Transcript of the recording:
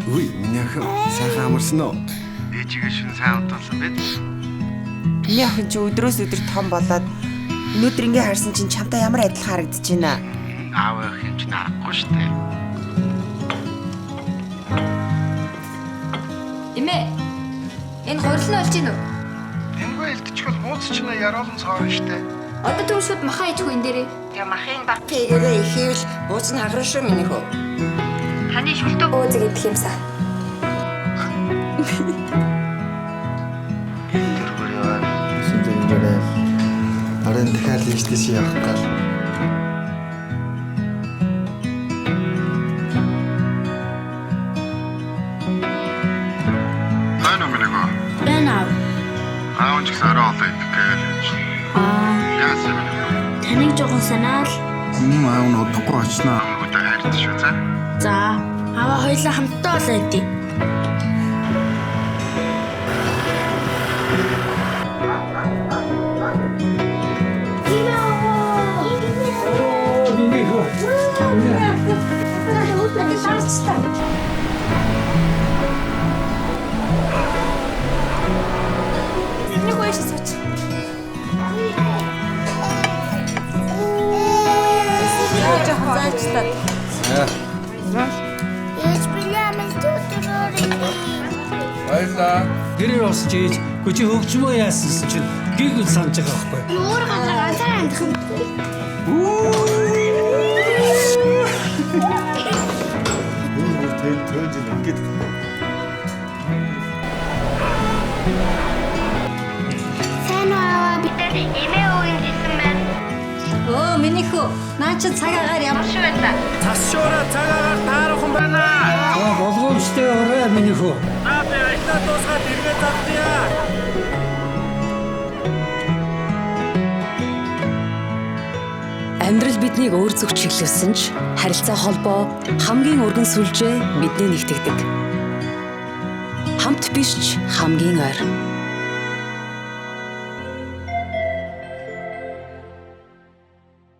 Үгүй, миний охин сайхан амарсан уу? Ээжигээ шин сайн удуулсан байд. Миний охин чи өдрөөс өдөр том болоод өнөөдөр ингээ харсан чинь чамтай ямар адилхан харагдаж байна. Аав ах юм чинь аргагүй шүү дээ. Эмээ. Энэ хурал нь олж гин үү? Энэгүй илтчихвэл мууцчна яруулан цоор штэ. Одоо түр шууд махан ичгүй энэ дээрээ. Я махын баг тэгэрээ ихэвэл бууц нь хагараа шүү миний хөө. Таны шүлтөө өөзөг идэх юмсан. Тэр яа. Сүндэрээ. Арен дахиад листээс явах гал. Тань минийгөө. Байна. Аав ч гэсэн арай олон идэх гээл. Яасан бэ? Таныг жоохон санаал. Хүн аав нь удахгүй очсноо. Амгуудаа хайртай шүү за. За, аваа хоёлаа хамтдаа болоо идэв. Энийг ууш сууч. Заачтаа. Баярлаа. Тэрээр босч ээж чи хөгжмөө яасан чинь гэгэл санаж байгаа байхгүй. Өөр газар ганцаар амдах юм. Төөж ингээд. Сайн аа бид эмээ уугийн хэлсэн байна. Өө миний хөө. Наа чи цаг агаар ямар шүү байна. Тасшуура цагаагаар таарах юм байна. Болгоомжтой орой миний хөө. Би ажлаа дуусгаад эргээд тавтъя. Амьдрал биднийг өөр зүг чиглүүлсэн ч харилцаа холбоо хамгийн өргөн сүлжээ бидний нэгтгэдэг. Хамт биш ч хамгийн ойр.